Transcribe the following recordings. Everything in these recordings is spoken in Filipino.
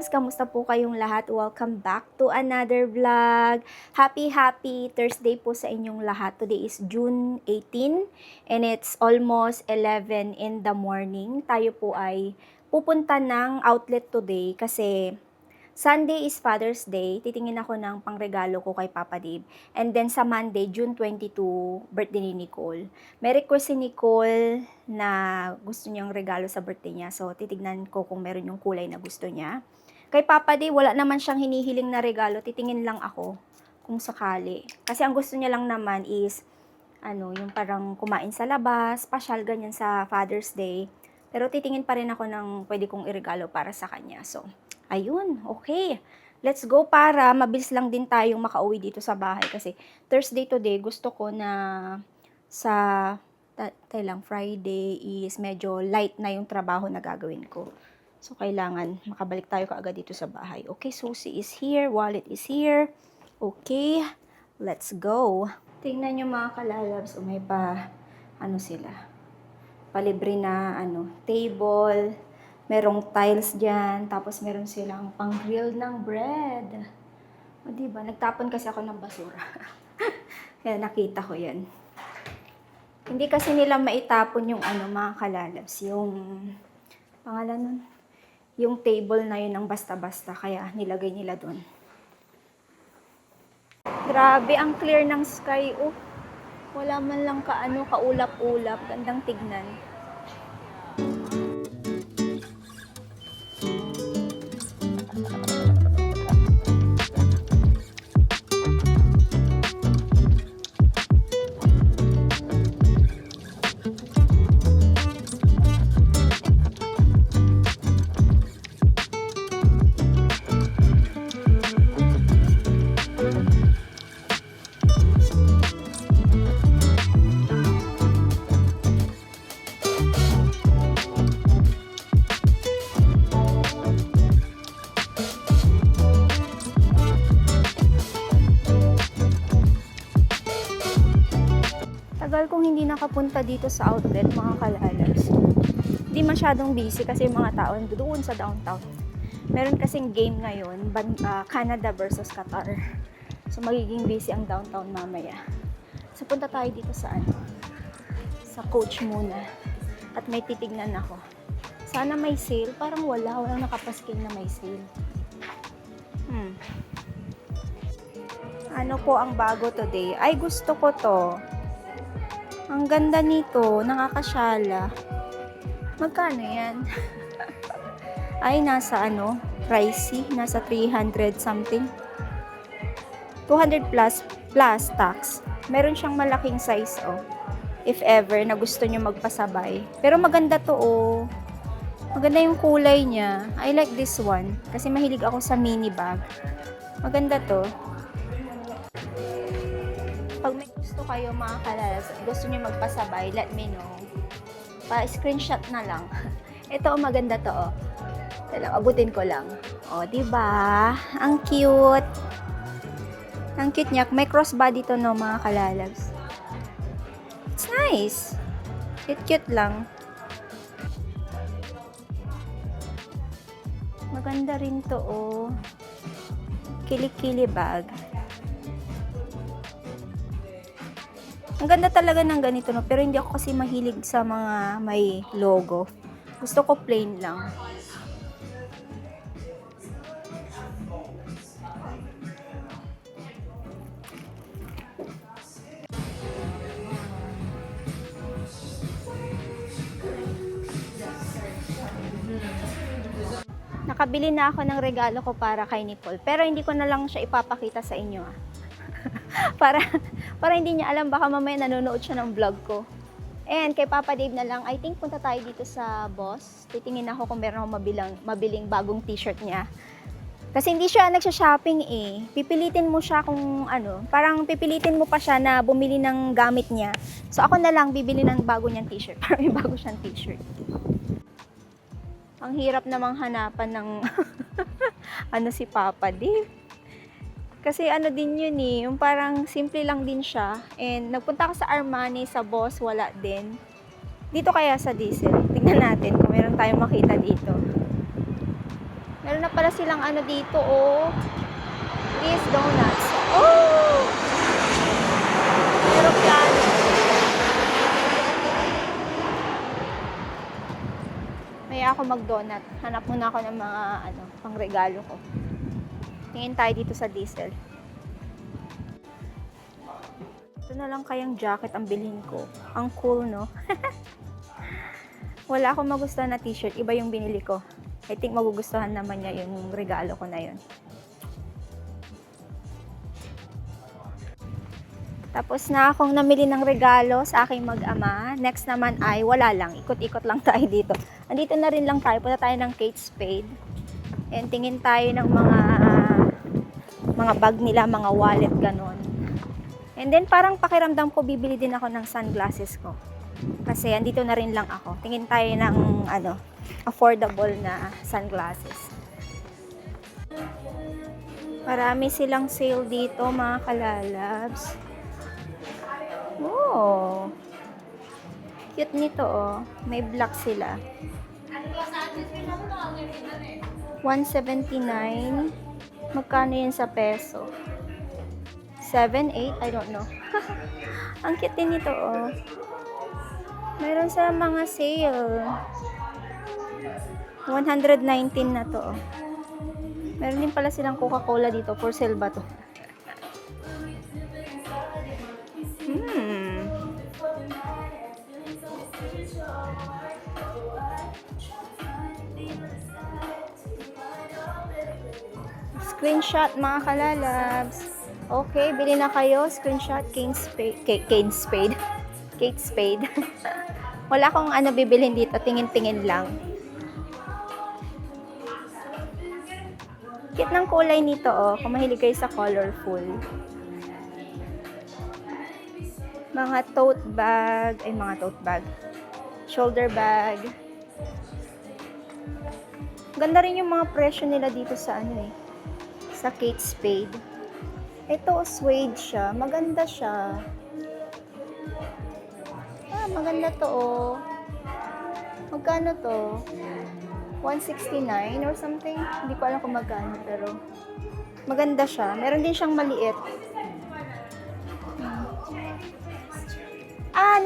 friends! Kamusta po kayong lahat? Welcome back to another vlog. Happy Thursday po sa inyong lahat. Today is June 18 and it's almost 11 in the morning. Tayo po ay pupunta ng outlet today kasi Sunday is Father's Day. Titingin ako ng pangregalo ko kay Papa Dave. And then sa Monday, June 22, birthday ni Nicole. May request si Nicole na gusto niyang regalo sa birthday niya. So, titignan ko kung meron yung kulay na gusto niya. Kay Papa Dave, wala naman siyang hinihiling na regalo. Titingin lang ako kung sakali. Kasi ang gusto niya lang naman is, yung parang kumain sa labas, pasyal ganyan sa Father's Day. Pero titingin pa rin ako ng pwede kong iregalo para sa kanya. So, ayun, okay. Let's go para mabilis lang din tayong makauwi dito sa bahay kasi Thursday today gusto ko na sa Friday is medyo light na yung trabaho na gagawin ko. So, kailangan makabalik tayo kaagad dito sa bahay. Okay, Susie is here, wallet is here. Okay, let's go. Tingnan nyo mga kalalabs, may sila, palibre na, table. Merong tiles dyan, tapos meron silang pang-grill ng bread. O, diba? Nagtapon kasi ako ng basura. Kaya nakita ko yan. Hindi kasi nila maitapon yung mga kalalabs. Yung, pangalan nun? Yung table na yun ng basta-basta. Kaya nilagay nila dun. Grabe, ang clear ng sky. Oh, wala man lang kaulap-ulap. Gandang tignan. Tagal kong hindi nakapunta dito sa outlet, mga kalalabs. Hindi masyadong busy kasi yung mga tao doon sa downtown. Meron kasing game ngayon, Canada versus Qatar. So magiging busy ang downtown mamaya. So punta tayo dito sa sa Coach muna. At may titignan ako. Sana may sale, parang walang nakapaskil na may sale. Ano po ang bago today? Ay, gusto ko to. Ang ganda nito, nakakasyala. Magkano yan? Ay, nasa pricey, nasa 300 something. 200 plus tax. Meron siyang malaking size, if ever na gusto nyo magpasabay. Pero maganda to, Maganda yung kulay niya. I like this one. Kasi mahilig ako sa mini bag. Maganda to. Pag may gusto kayo mga kalalabs, gusto nyo magpasabay, let me know. Pa-screenshot na lang. Ito, maganda to, abutin ko lang. Diba? Ang cute. Ang cute niya. May crossbody to, mga kalalabs. It's nice. Cute lang. Maganda rin to, Kili-kili bag. Ang ganda talaga ng ganito, pero hindi ako kasi mahilig sa mga may logo. Gusto ko plain lang. Nakabili na ako ng regalo ko para kay Nicole, pero hindi ko na lang siya ipapakita sa inyo, para hindi niya alam, baka mamaya nanonood siya ng vlog ko. And kay Papa Dave na lang, I think punta tayo dito sa Boss. Titingin ako kung meron akong mabiling bagong t-shirt niya. Kasi hindi siya nagsha-shopping Pipilitin mo siya kung parang pipilitin mo pa siya na bumili ng gamit niya. So ako na lang bibili ng bago niyang t-shirt. Para may bago siyang t-shirt. Ang hirap namang hanapan ng si Papa Dave. Kasi din yun yung parang simple lang din siya. And nagpunta ako sa Armani, sa Boss, wala din. Dito kaya sa Diesel. Tignan natin kung meron tayong makita dito. Meron na pala silang ano dito, oh. These donuts. Oh! Aeroplano. Maya ako mag-donut. Hanap muna ako ng mga ano, pangregalo ko. Tingin tayo dito sa diesel. Ito na lang kayang jacket ang bilhin ko. Ang cool, no? Wala akong magustuhan na t-shirt. Iba yung binili ko. I think magugustuhan naman niya yung regalo ko na yun. Tapos na akong namili ng regalo sa aking mag-ama. Next naman ay wala lang. Ikot-ikot lang tayo dito. Andito na rin lang tayo. Punta tayo ng Kate Spade. And tingin tayo ng mga bag nila, mga wallet, ganon. And then parang pakiramdam ko bibili din ako ng sunglasses ko. Kasi andito na rin lang ako. Tingin tayo ng ano, affordable na sunglasses. Marami silang sale dito, mga kalalabs. Oh. Cute nito, oh. May black sila. 179. Magkano yun sa peso? 7, 8? I don't know. Ang cute din nito, oh. Meron sa mga sale. 119 na to, oh. Meron din pala silang Coca-Cola dito. For sale ba to? Screenshot, mga kalalabs. Okay, bili na kayo. Screenshot, Kate Spade. Wala akong ano bibilhin dito. Tingin-tingin lang. Cute ng kulay nito, oh. Kung mahilig kayo sa colorful. Mga tote bag. Shoulder bag. Ganda rin yung mga presyo nila dito sa ano eh. Sa Kate Spade. Ito, suede siya. Maganda siya. Maganda to, oh. Magkano to? 169 or something? Hindi ko alam kung magkano, pero maganda siya. Meron din siyang maliit.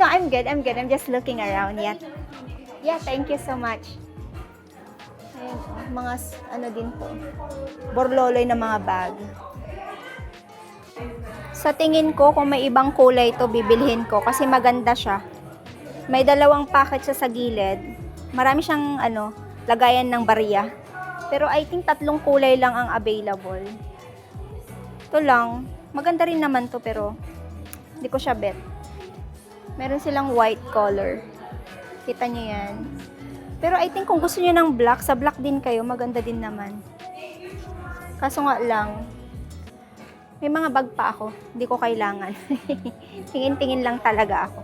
No, I'm good. I'm just looking around. Yeah, thank you so much. Ayan, mga ano din to. Borloloy na mga bag. Sa tingin ko, kung may ibang kulay to bibilhin ko kasi maganda siya. May dalawang packet siya sa gilid. Marami siyang ano, lagayan ng barya. Pero I think 3 kulay lang ang available. Ito lang. Maganda rin naman to pero hindi ko siya bet. Meron silang white color. Kita nyo yan. Pero I think kung gusto nyo ng black, sa black din kayo, maganda din naman. Kaso nga lang, may mga bag pa ako. Hindi ko kailangan. Tingin-tingin lang talaga ako.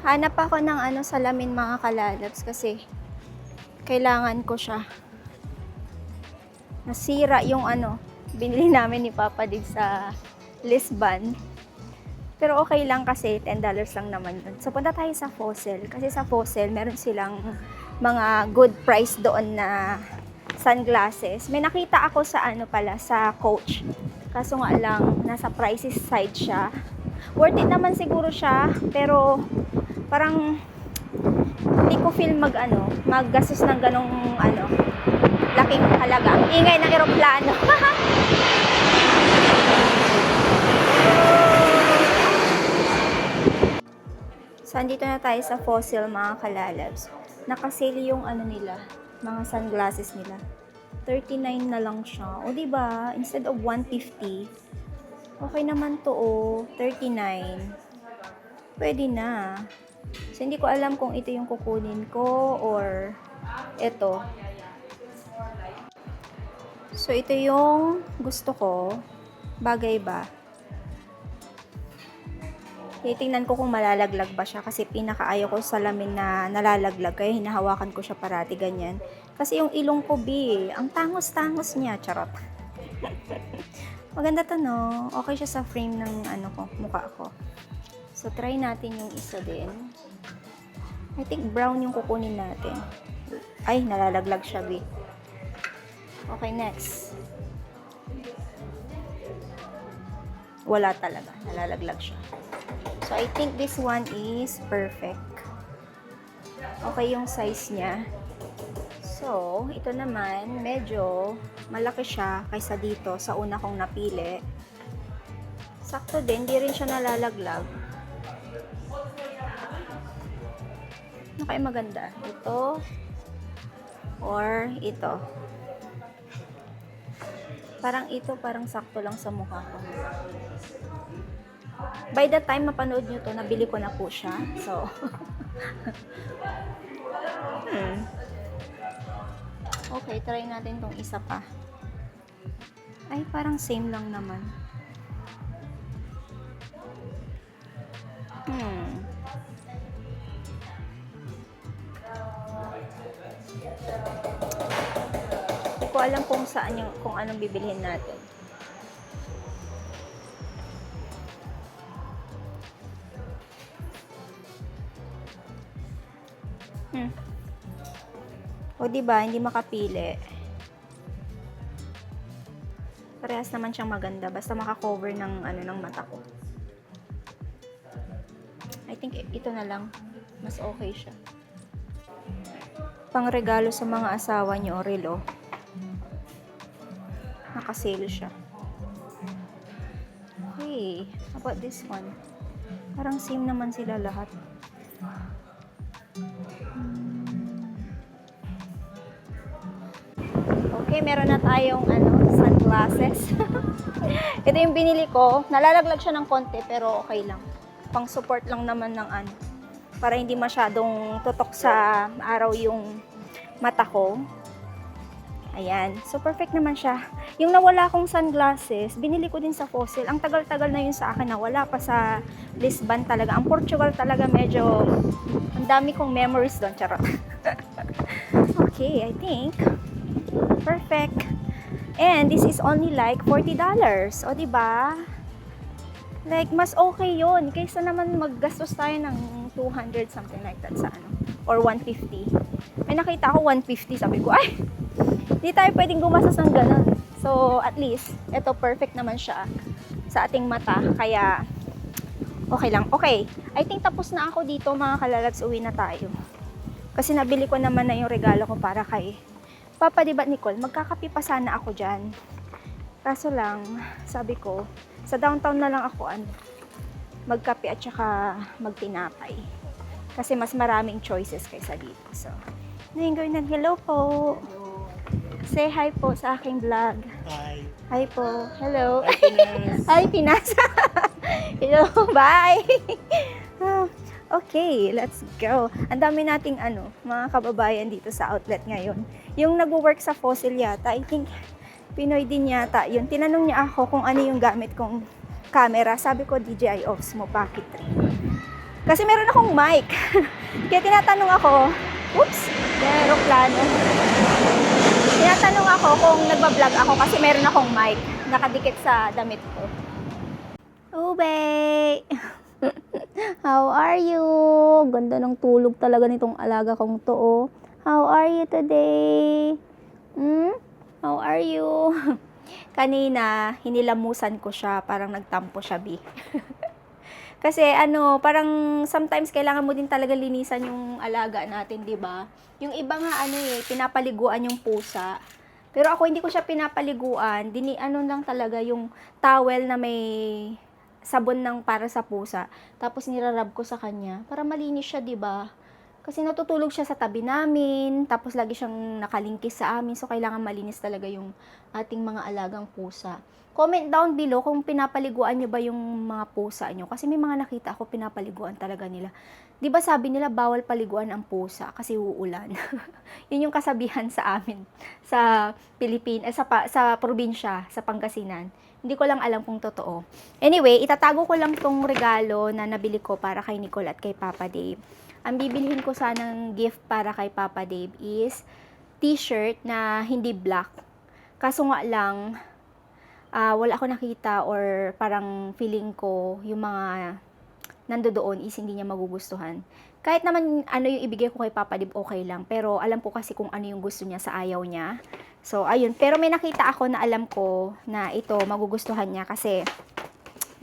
Hanap ako ng ano, salamin, mga kalalabs kasi kailangan ko siya. Nasira yung ano, binili namin ni Papa Dig sa Lisbon. Pero okay lang kasi $10 lang naman dun. So punta tayo sa Fossil. Kasi sa Fossil, meron silang mga good price doon na sunglasses. May nakita ako sa ano pala, sa Coach. Kaso nga lang, nasa pricey side siya. Worth it naman siguro siya, pero parang hindi ko feel maggastos ng ganong laking halaga. Ang ingay ng eroplano. So, andito na tayo sa Fossil, mga kalalabs. Nakasale yung ano nila, mga sunglasses nila. 39 na lang siya. O, diba? Instead of 150, okay naman to, oh. 39. Pwede na. So, hindi ko alam kung ito yung kukunin ko or ito. So, ito yung gusto ko. Bagay ba? Titingnan ko kung malalaglag ba siya kasi pinakaayaw ko sa salamin na nalalaglag kaya hinahawakan ko siya parati ganyan. Kasi yung ilong ko, ang tangos-tangos niya, charot. Maganda to, no? Okay siya sa frame ng mukha ko. So, try natin yung isa din. I think brown yung kukunin natin. Ay, nalalaglag siya, Okay, next. Wala talaga. Nalalaglag siya. So, I think this one is perfect. Okay yung size niya. So, ito naman, medyo malaki siya kaysa dito sa una kong napili. Sakto din, di rin siya nalalaglag. Ano kaya maganda? Ito or ito. Parang ito, parang sakto lang sa mukha ko. By the time mapanood nyo to, nabili ko na po siya. So, okay, try natin tong isa pa. Ay, parang same lang naman. Hindi ko alam kung saan yung, kung anong bibilhin natin. O diba, hindi makapili. Parehas naman siyang maganda, basta makakover ng ano ng mata ko. I think ito na lang. Mas okay siya. Pang regalo sa mga asawa niyo, relo. Naka-sale siya. Hey, how about this one? Parang same naman sila lahat. Okay, meron na tayong sunglasses. Ito yung binili ko. Nalalaglag siya ng konti pero okay lang. Pang support lang naman ng para hindi masyadong tutok sa araw yung mata ko. Ayan. So, perfect naman siya. Yung nawala kong sungglasses, binili ko din sa Fossil. Ang tagal-tagal na yun sa akin. Nawala pa sa Lisbon talaga. Ang Portugal talaga medyo ang dami kong memories doon. Charot. Okay, I think perfect. And this is only like $40. O, diba? Like, mas okay yun. Kaysa naman maggastos tayo ng 200, something like that sa or 150. May nakita ako 150. Sabi ko, ay, hindi tayo pwedeng gumastos ng ganun. So, at least, ito perfect naman siya sa ating mata. Kaya, okay lang. Okay, I think tapos na ako dito mga kalalags. Uwi na tayo. Kasi nabili ko naman na yung regalo ko para kay Papa, diba Nicole, magkakape pa sana ako dyan. Kaso lang, sabi ko, sa downtown na lang ako magkape at saka magtinapay. Kasi mas maraming choices kaysa dito. So, Ninggoy na, hello po. Say hi po sa aking vlog. Hi. Hi po. Hello. Hi, Pinas. Hi, Pinas. Hello, bye. Okay, let's go. Ang dami nating mga kababayan dito sa outlet ngayon. Yung nagwo-work sa Fossil yata, I think Pinoy din yata yun. Tinanong niya ako kung ano yung gamit kong camera. Sabi ko, DJI Osmo Pocket 3. Kasi meron akong mic. Kaya tinatanong ako, oops, aeroplano. Tinatanong ako kung nagbablog ako kasi meron akong mic nakadikit sa damit ko. Ube! How are you? Ganda ng tulog talaga nitong alaga kong to, oh. How are you today? How are you? Kanina, hinilamusan ko siya. Parang nagtampo siya, Bi. Kasi parang sometimes kailangan mo din talaga linisan yung alaga natin, 'di ba? Yung iba nga pinapaliguan yung pusa. Pero ako hindi ko siya pinapaliguan, lang talaga yung towel na may sabon ng para sa pusa. Tapos nirarab ko sa kanya para malinis siya, 'di ba? Kasi natutulog siya sa tabi namin, tapos lagi siyang nakalingkis sa amin. So kailangan malinis talaga yung ating mga alagang pusa. Comment down below kung pinapaliguan niyo ba yung mga pusa niyo. Kasi may mga nakita ako pinapaliguan talaga nila. 'Di ba sabi nila bawal paliguan ang pusa kasi uulan. Yun yung kasabihan sa amin sa Pilipinas, sa probinsya, sa Pangasinan. Hindi ko lang alam kung totoo. Anyway, itatago ko lang tong regalo na nabili ko para kay Nicole at kay Papa Dave. Ang bibilhin ko sanang gift para kay Papa Dave is t-shirt na hindi black. Kaso nga lang, wala ako nakita or parang feeling ko yung mga nandoon is hindi niya magugustuhan. Kahit naman ano yung ibigay ko kay Papa Dib, okay lang. Pero alam ko kasi kung ano yung gusto niya sa ayaw niya. So, ayun. Pero may nakita ako na alam ko na ito magugustuhan niya kasi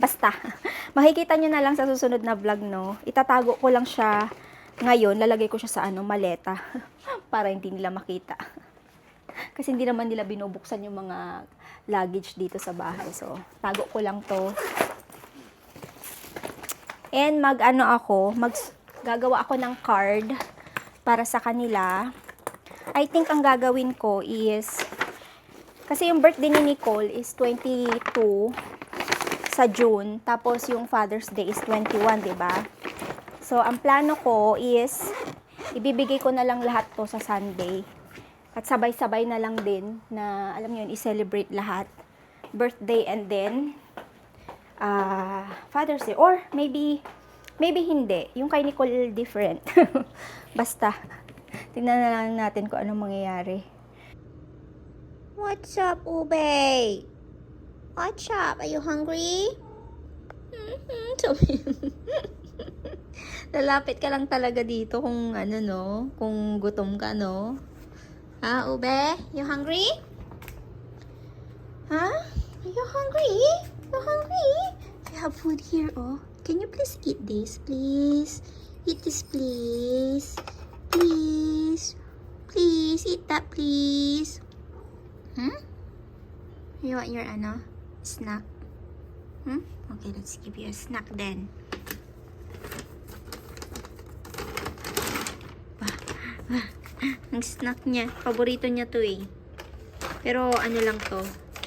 basta. Makikita niyo na lang sa susunod na vlog, no? Itatago ko lang siya ngayon. Lalagay ko siya sa maleta para hindi nila makita. Kasi hindi naman nila binubuksan yung mga luggage dito sa bahay. So, tago ko lang to. And gagawa ako ng card para sa kanila. I think ang gagawin ko is, kasi yung birthday ni Nicole is 22 sa June, tapos yung Father's Day is 21, diba? So, ang plano ko is, ibibigay ko na lang lahat to sa Sunday. At sabay-sabay na lang din na, alam niyo yun, i-celebrate lahat. Birthday and then, Father's Day. Or maybe hindi. Yung kay Nicole different. Basta. Tingnan na lang natin kung anong mangyayari. What's up, Ube? What's up? Are you hungry? Lalapit ka lang talaga dito kung kung gutom ka, no? Ha, Ube? You hungry? Huh? Are you hungry? You hungry? I have food here, oh. Can you please eat this, please? Eat this, please. Please. Please, eat that, please. You want your, snack? Okay, let's give you a snack then. Ang snack niya. Paborito niya to eh. Pero lang to.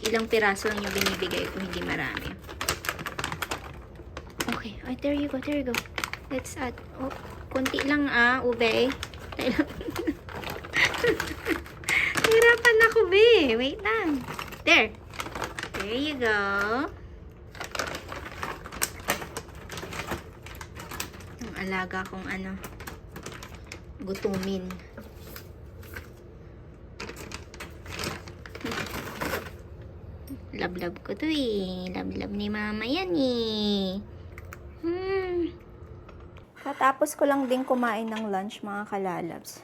Ilang piraso lang yung binibigay ko, hindi marami. Okay. Oh, there you go. Let's add. Oh, konti lang Ube. Hirapan ako, be. Wait lang. There. There you go. Ang alaga kong gutumin. Love ko to eh. Love ni mama yan eh. Katapos ko lang din kumain ng lunch, mga kalalabs.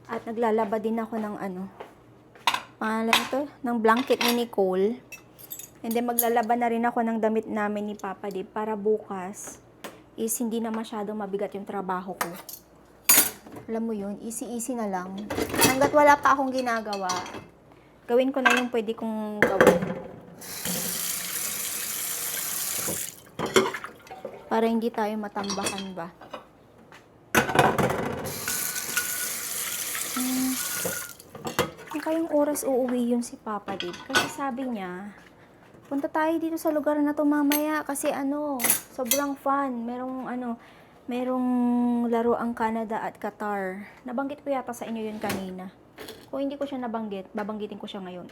At naglalaba din ako ng ng blanket ni Nicole. And then maglalaba na rin ako ng damit namin ni Papa Dib para bukas is hindi na masyadong mabigat yung trabaho ko. Alam mo yun, easy na lang. Hanggat wala pa akong ginagawa, gawin ko na yung pwede kong gawin. Para hindi tayo matambakan ba. Kayong oras uuwi yun si Papa Dib. Kasi sabi niya, punta tayo dito sa lugar na to mamaya. Kasi sobrang fun. Merong laro ang Canada at Qatar. Nabanggit ko yata sa inyo yun kanina. Kung hindi ko siya nabanggit, babanggitin ko siya ngayon.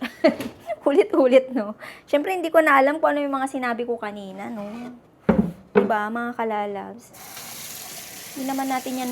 Ulit-ulit, no? Siyempre, hindi ko na alam kung ano yung mga sinabi ko kanina, no? Diba, mga kalalabs? Hindi naman natin yan